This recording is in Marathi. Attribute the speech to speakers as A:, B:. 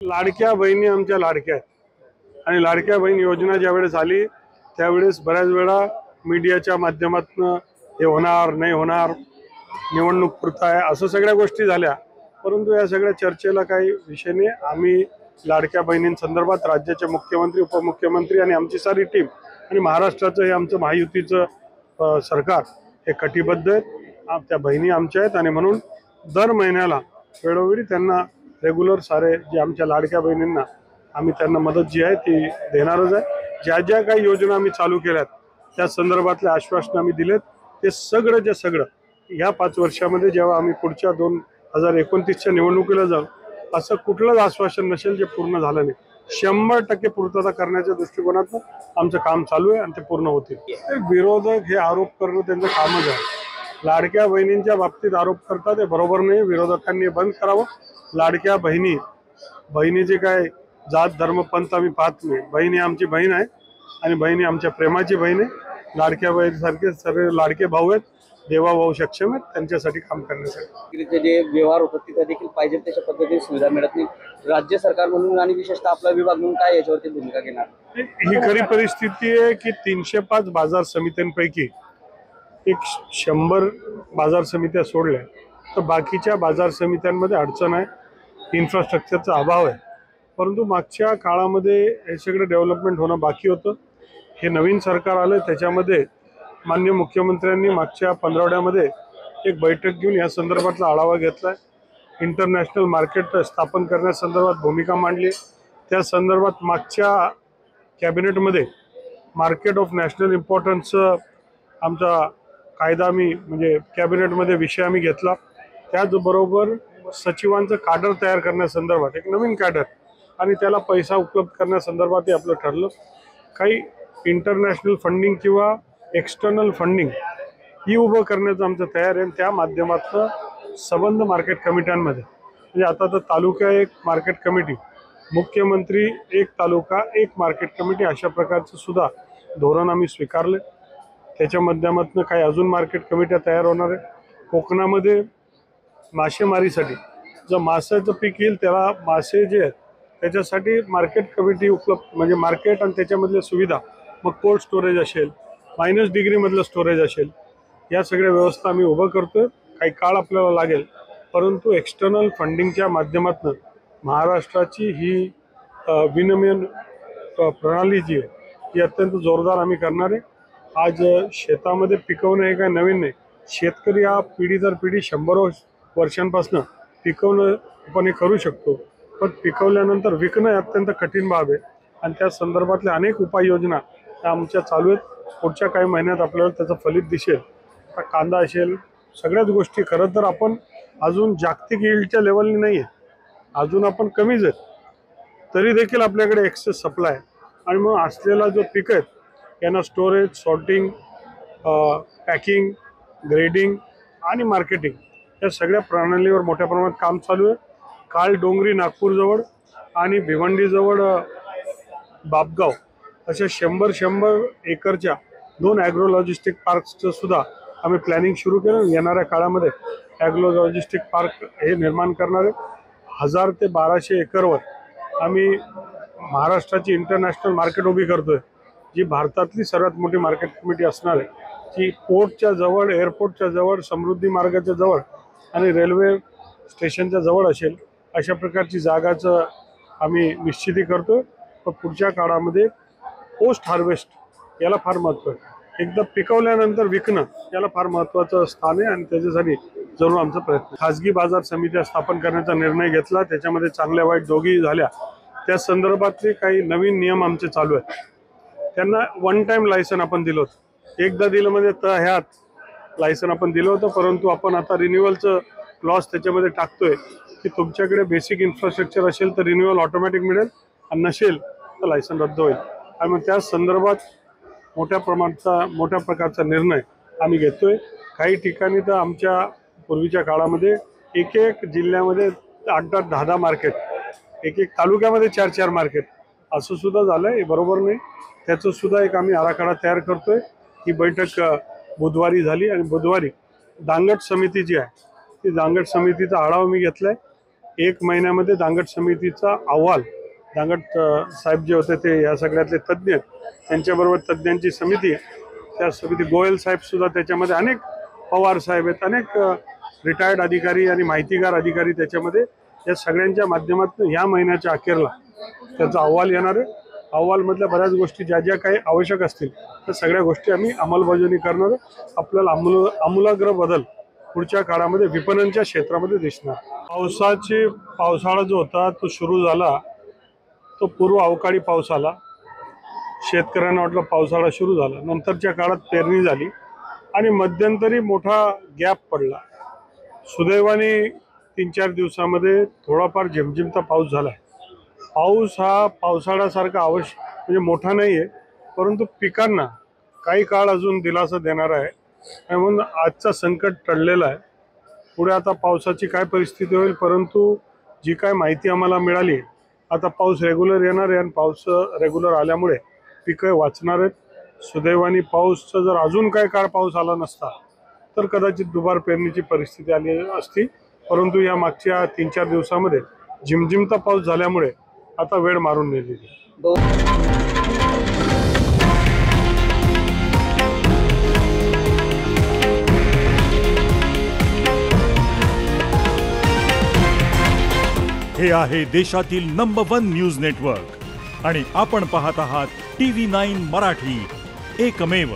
A: लाडक्या बहिणी आमच्या लाडक्या आहेत आणि लाडक्या बहीण योजना ज्यावेळेस आली त्यावेळेस बऱ्याच वेळा मीडियाच्या माध्यमातून हे होणार नाही होणार, निवडणूक पुरता आहे असं सगळ्या गोष्टी झाल्या, परंतु या सगळ्या चर्चेला काही विषय नाही। आम्ही लाडक्या बहिणींसंदर्भात राज्याचे मुख्यमंत्री, उपमुख्यमंत्री आणि आमची सारी टीम आणि महाराष्ट्राचं हे आमचं महायुतीचं सरकार हे कटिबद्ध आहेत। त्या बहिणी आमच्या आहेत आणि म्हणून दर महिन्याला वेळोवेळी त्यांना रेग्युलर सारे जे आमच्या लाडक्या बहिणींना आम्ही त्यांना मदत जी आहे ती देणारच आहे। ज्या ज्या काही योजना आम्ही चालू केल्यात त्या संदर्भातले आश्वासन आम्ही दिलेत ते सगळं या 5 वर्षामध्ये जेव्हा आम्ही पुढच्या 2029च्या निवडणुकीला जाऊ असं कुठलंच आश्वासन नसेल जे पूर्ण झालं नाही। 100% पूर्तता करण्याच्या दृष्टिकोनातून आमचं काम चालू आहे आणि ते पूर्ण होतील। विरोधक हे आरोप करणं त्यांचं कामच आहे। लाडक्या बहिणींच्या बाबतीत आरोप करतात ते बरोबर नाही, विरोधकांनी बंद करावं। लाडक्या बहिणीचे काय जात धर्म पंथ आम्ही पाहत नाही, बहिणी आमची बहीण आहे आणि बहिणी आमच्या प्रेमाची बहीण आहे। लाडक्या बहिणीसारखे सर्व लाडके भाऊ आहेत, देवाभाऊ सक्षम आहेत त्यांच्यासाठी काम करण्यासाठी।
B: जे व्यवहार होतात तिथे देखील पाहिजे तशा पद्धतीने सुविधा मिळत नाही। राज्य सरकार म्हणून आणि विशेषतः आपला विभाग म्हणून काय याच्यावरती भूमिका घेणार?
A: ही खरी परिस्थिती आहे की 305 बाजार समित्यांपैकी 100 बाजार समित्या सोडल्या तर बाकीच्या बाजार समित्यांमध्ये अडचण आहे, इन्फ्रास्ट्रक्चरचा अभाव आहे। परंतु मागच्या काळामध्ये हे सगळं डेव्हलपमेंट होणं बाकी होतं। हे नवीन सरकार आलं त्याच्यामध्ये माननीय मुख्यमंत्र्यांनी मागच्या 15 एक बैठक घेऊन या संदर्भातला आढावा घेतला। इंटरनॅशनल मार्केट स्थापन करण्यासंदर्भात भूमिका मांडली। त्या संदर्भात मागच्या कॅबिनेटमध्ये मार्केट ऑफ नॅशनल इम्पॉर्टन्स आमचा कायदा आम्ही म्हणजे कॅबिनेटमध्ये विषय आम्ही घेतला। त्याचबरोबर सचिवांचं कॅडर तयार करण्यासंदर्भात एक नवीन कॅडर आणि त्याला पैसा उपलब्ध करण्यासंदर्भात आपलं ठरलं। काही इंटरनॅशनल फंडिंग किंवा एक्सटर्नल फंडिंग ही उभं करण्याचं आमचं तयार आहे। त्या माध्यमातून संबंध मार्केट कमिट्यांमध्ये म्हणजे आता तर तालुका एक मार्केट कमिटी, मुख्यमंत्री एक तालुका एक मार्केट कमिटी अशा प्रकारचं सुद्धा धोरण आम्ही स्वीकारले। त्याच्या माध्यमातून काही अजून मार्केट कमिट्या तयार होणार आहे। कोकणामध्ये मासेमारीसाठी जर माशाचं पीक येईल त्याला मासे जे आहेत त्याच्यासाठी मार्केट कमिटी उपलब्ध म्हणजे मार्केट आणि त्याच्यामधल्या सुविधा, मग कोल्ड स्टोरेज असेल, -डिग्रीमधलं स्टोरेज असेल, या सगळ्या व्यवस्था आम्ही उभं करतोय। काही काळ आपल्याला लागेल, परंतु एक्सटर्नल फंडिंगच्या माध्यमातून महाराष्ट्राची ही विनिमय प्रणाली जी आहे ही अत्यंत जोरदार आम्ही करणार आहे। आज शेतामध्ये पिकवणं हे काय नवीन नाही, शेतकरी हा पिढी दर पिढी 100 वर्षांपासून पिकवणं आपण हे करू शकतो, पण पिकवल्यानंतर विकणं अत्यंत कठीण बाब आहे आणि त्या संदर्भातल्या अनेक उपाययोजना त्या आमच्या चालू आहेत। पुढच्या काही महिन्यात आपल्याला त्याचं फलित दिसेल। आता कांदा असेल, सगळ्याच गोष्टी खरं तर आपण अजून जागतिक यील्डच्या लेवलनी नाही आहे, अजून आपण कमीच आहेत, तरी देखील आपल्याकडे एक्सेस सप्लाय आणि मग असलेला जो पीक आहेत यांना स्टोरेज, सॉर्टिंग, पॅकिंग, ग्रेडिंग आणि मार्केटिंग या सगळ्या प्रणालीवर मोठ्या प्रमाणात काम चालू आहे। काल डोंगरी नागपूरजवळ आणि भिवंडीजवळ बापगाव अशा 100 एकरच्या 2 ॲग्रो लॉजिस्टिक पार्क्सचं सुद्धा आम्ही प्लॅनिंग सुरू केलं। येणाऱ्या काळामध्ये ॲग्रो लॉजिस्टिक पार्क हे निर्माण करणारे 1000 ते 1200 एकरवर आम्ही महाराष्ट्राची इंटरनॅशनल मार्केट उभी करतोय, जी भारतातली सर्वात मोठी मार्केट कमिटी असणार आहे, जी पोर्टच्या जवळ, एअरपोर्टच्या जवळ, समृद्धी मार्गाच्या जवळ आणि रेल्वे स्टेशनच्या जवळ असेल अशा प्रकारची जागाचं आम्ही निश्चिती करतो। पण पुढच्या काळामध्ये पोस्ट हार्वेस्ट याला फार महत्त्व आहे, एकदा पिकवल्यानंतर विकणं याला फार महत्त्वाचं स्थान आहे आणि त्याच्यासाठी जरूर आमचा प्रयत्न। खाजगी बाजार समित्या स्थापन करण्याचा निर्णय घेतला, त्याच्यामध्ये चांगल्या वाईट दोघी झाल्या। त्या संदर्भातले काही नवीन नियम आमचे चालू आहेत। त्यांना वन टाईम लायसन आपण दिलं होतं, एकदा दिलं म्हणजे ह्यात लायसन आपण दिलं होतं, परंतु आपण आता रिन्युअलचं क्लॉज त्याच्यामध्ये टाकतोय की तुमच्याकडे बेसिक इन्फ्रास्ट्रक्चर असेल तर रिन्युअल ऑटोमॅटिक मिळेल आणि नसेल तर लायसन रद्द होईल। आणि मग त्या संदर्भात मोठ्या प्रकारचा निर्णय आम्ही घेतोय। काही ठिकाणी तर आमच्या पूर्वीच्या काळामध्ये एक जिल्ह्यामध्ये 8-8, 10-10 मार्केट, एक तालुक्यामध्ये 4-4 मार्केट असं सुद्धा झालं आहे, हे बरोबर नाही। त्याचं सुद्धा एक आम्ही आराखडा तयार करतोय। ही बैठक बुधवारी झाली आणि बुधवारी दांगट समिती जी आहे ती दांगट समितीचा आढावा मी घेतलाय 1 महिन्यामध्ये दांगट समितीचा अहवाल, दांगट साहेब जे होते ते या सगळ्यातले तज्ज्ञ आहेत, त्यांच्याबरोबर तज्ज्ञांची समिती आहे. त्या समिती गोयल साहेब सुद्धा त्याच्यामध्ये, अनेक पवार साहेब आहेत, अनेक रिटायर्ड अधिकारी आणि माहितीगार अधिकारी त्याच्यामध्ये, या सगळ्यांच्या माध्यमातून ह्या महिन्याच्या अखेरला त्याचा अहवाल येणार आहे. अहवालमधल्या बऱ्याच गोष्टी ज्या ज्या काही आवश्यक असतील त्या सगळ्या गोष्टी आम्ही अंमलबजावणी करणार आहे. आपल्याला आमूलाग्र बदल पुढच्या काळामध्ये विपणनच्या क्षेत्रामध्ये दिसणार. पावसाळा जो होता तो सुरू झाला, तो पूर्व अवकाळी पाऊस आला. शेतकऱ्यांना वाटलं पावसाळा सुरू झाला, नंतरच्या काळात पेरणी झाली आणि मध्यंतरी मोठा गॅप पडला. सुदैवाने 3-4 दिवसामध्ये थोडाफार झिमझिमता पाऊस झाला आहे. पाऊस हा पावसाळ्यासारखा म्हणजे मोठा नाही आहे, परंतु पिकांना काही काळ अजून दिलासा देणारा आहे. आणि म्हणून आजचा संकट टळलेलं आहे. पुढे आता पावसाची काय परिस्थिती होईल, परंतु जी काय माहिती आम्हाला मिळाली, आता पाऊस रेग्युलर येणार आहे आणि पाऊस रेग्युलर आल्यामुळे पिकं वाचणार आहेत. सुदैवाने पाऊसचा जर अजून काय काळ पाऊस आला नसता तर कदाचित दुबार पेरणीची परिस्थिती आली असती, परंतु या मागच्या 3-4 दिवसामध्ये झिमझिमता पाऊस झाल्यामुळे आता वेळ मारून नेलेली.
C: हे आहे देशातील नंबर 1 न्यूज नेटवर्क आणि आपण पाहत आहात TV9 मराठी, एकमेव.